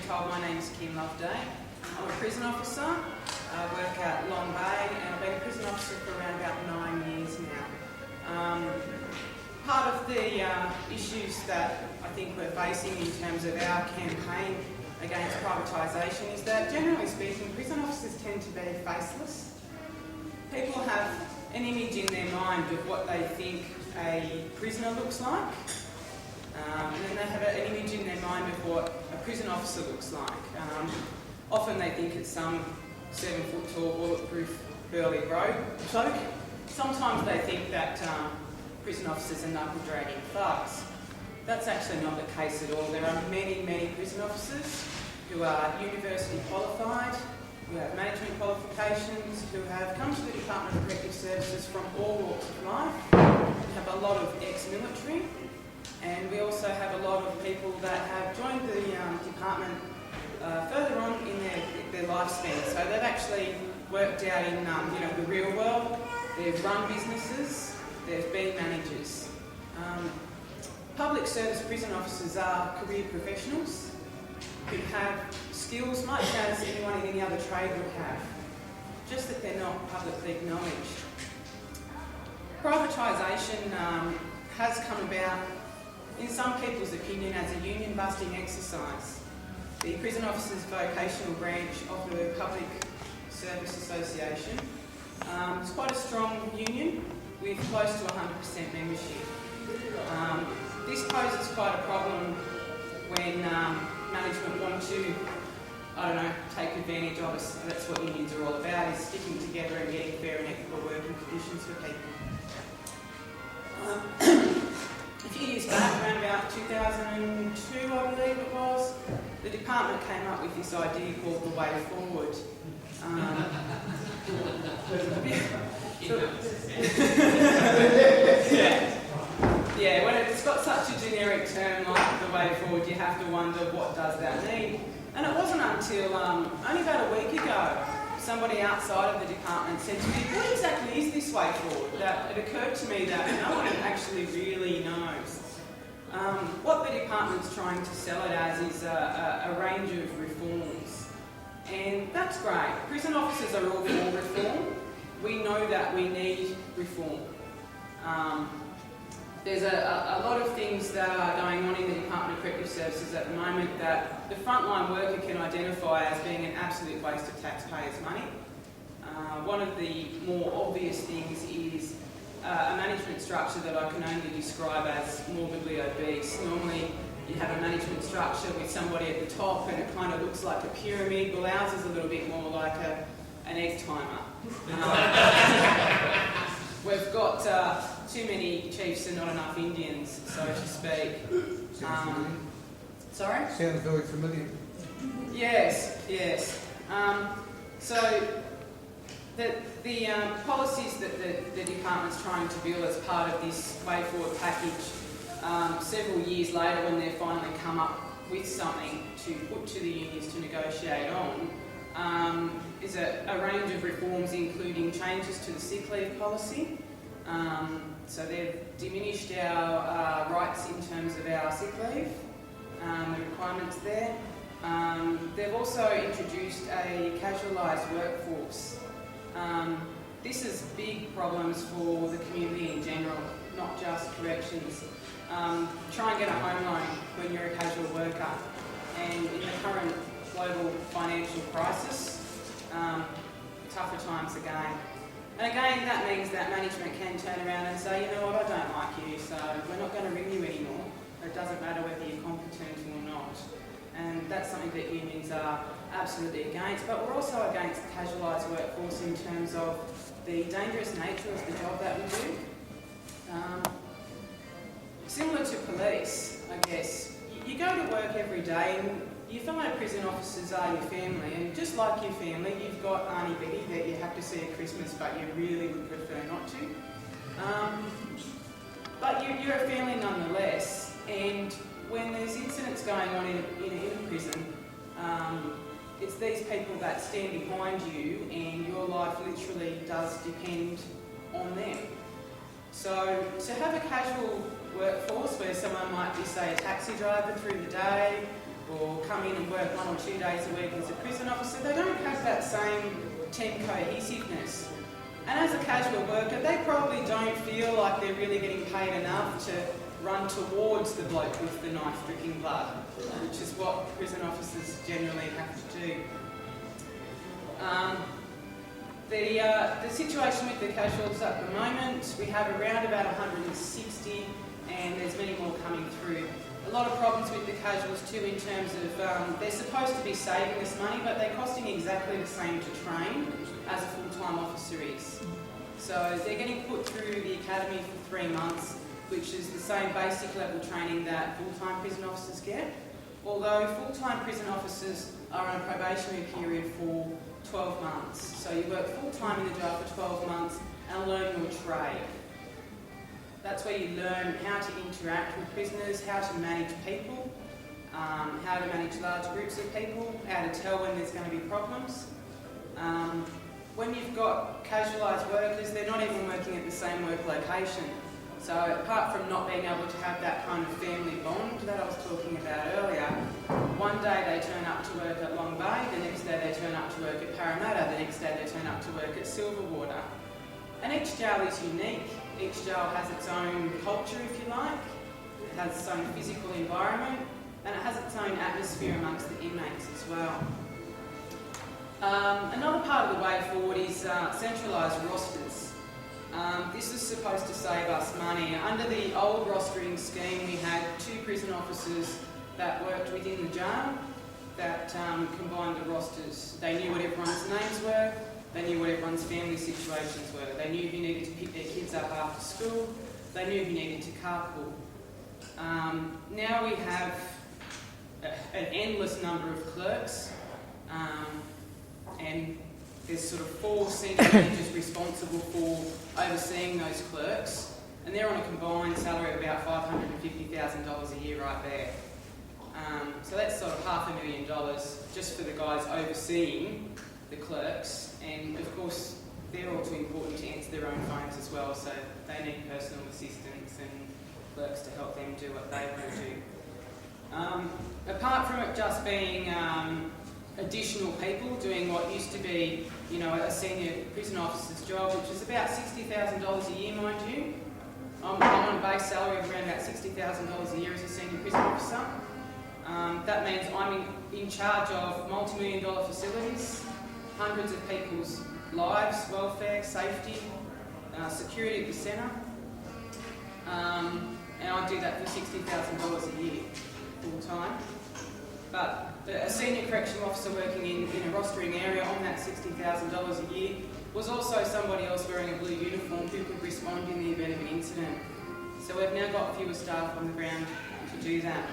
told, my name's Kim Loveday. I'm a prison officer. I work at Long Bay and I've been a prison officer for around about 9 years now. Part of the issues that I think we're facing in terms of our campaign against privatisation is that, generally speaking, prison officers tend to be faceless. People have an image in their mind of what they think a prisoner looks like, and then they have an image in their mind of what a prison officer looks like. Often they think it's some 7-foot-tall, bulletproof, burly bloke. Sometimes they think that prison officers are knuckle-dragging thugs. That's actually not the case at all. There are many, many prison officers who are university qualified, who have management qualifications, who have come to the Department of Corrective Services from all walks of life. We have a lot of ex-military, and we also have a lot of people that have joined the department further on in their lifespan. So they've actually worked out in the real world. They've run businesses. They've been managers. Public service prison officers are career professionals who have skills much as anyone in any other trade would have, just that they're not publicly acknowledged. Privatisation has come about, in some people's opinion, as a union-busting exercise. The Prison Officers Vocational Branch of the Public Service Association is quite a strong union with close to 100% membership. This poses quite a problem when management want to, take advantage of us. That's what unions are all about, is sticking together and getting fair and equitable working conditions for people. A few years back, around about 2002, I believe it was, the department came up with this idea called the way forward. Yeah, when it's got such a generic term like the way forward, you have to wonder, what does that mean? And it wasn't until only about a week ago, somebody outside of the department said to me, what exactly is this way forward? That it occurred to me that no one actually really knows. What the department's trying to sell it as is a range of reforms. And that's great. Prison officers are all for reform. We know that we need reform. There's a lot of things that are going on in the Department of Corrective Services at the moment that the frontline worker can identify as being an absolute waste of taxpayers' money. One of the more obvious things is a management structure that I can only describe as morbidly obese. Normally you have a management structure with somebody at the top and it kind of looks like a pyramid. Well, ours is a little bit more like an egg timer. We've got too many chiefs and not enough Indians, so to speak. Sorry? Sounds very familiar. Yes. So the policies that the department's trying to build as part of this way forward package, several years later when they've finally come up with something to put to the unions to negotiate on, is a range of reforms, including changes to the sick leave policy. So they've diminished our rights in terms of our sick leave, the requirements there. They've also introduced a casualised workforce. This is big problems for the community in general, not just corrections. Try and get a home loan when you're a casual worker, and in the current global financial crisis, tougher times again. And again, that means that management can turn around and say, you know what, I don't like you, so we're not going to ring you anymore. It doesn't matter whether you're competent or not. And that's something that unions are absolutely against. But we're also against the casualised workforce in terms of the dangerous nature of the job that we do. Similar to police, I guess. You go to work every day and your fellow prison officers are your family, and just like your family, you've got Auntie Betty that you have to see at Christmas, but you really would prefer not to. But you're a family nonetheless, and when there's incidents going on in a prison, it's these people that stand behind you, and your life literally does depend on them. So to have a casual workforce where someone might be, say, a taxi driver through the day, or come in and work 1 or 2 days a week as a prison officer, they don't have that same team cohesiveness. And as a casual worker, they probably don't feel like they're really getting paid enough to run towards the bloke with the knife dripping blood, which is what prison officers generally have to do. The situation with the casuals at the moment, we have around about 160 and there's many more coming through. A lot of problems with the casuals too in terms of they're supposed to be saving this money, but they're costing exactly the same to train as a full-time officer is. So they're getting put through the academy for 3 months, which is the same basic level training that full-time prison officers get, although full-time prison officers are on a probationary period for 12 months. So you work full-time in the job for 12 months and learn your trade. That's where you learn how to interact with prisoners, how to manage people, how to manage large groups of people, how to tell when there's going to be problems. When you've got casualised workers, they're not even working at the same work location. So apart from not being able to have that kind of family bond that I was talking about earlier, one day they turn up to work at Long Bay, the next day they turn up to work at Parramatta, the next day they turn up to work at Silverwater. And each jail is unique. Each jail has its own culture, if you like. It has its own physical environment, and it has its own atmosphere amongst the inmates as well. Another part of the way forward is centralised rosters. This is supposed to save us money. Under the old rostering scheme, we had 2 prison officers that worked within the jail that combined the rosters. They knew what everyone's names were, they knew what everyone's family situations were, they knew who needed to pick their kids up after school, they knew who needed to carpool. Now we have an endless number of clerks, and there's sort of 4 senior managers responsible for overseeing those clerks, and they're on a combined salary of about $550,000 a year right there. So that's sort of $500,000 just for the guys overseeing the clerks, and of course they're all too important to answer their own phones as well, so they need personal assistants and clerks to help them do what they want to do. Apart from it just being additional people doing what used to be, a senior prison officer's job, which is about $60,000 a year, mind you. I'm on a base salary of around about $60,000 a year as a senior prison officer. That means I'm in charge of multi-million-dollar facilities, hundreds of people's lives, welfare, safety, security at the centre, and I do that for $60,000 a year, full time. But a senior correctional officer working in a rostering area on that $60,000 a year was also somebody else wearing a blue uniform who could respond in the event of an incident. So we've now got fewer staff on the ground to do that.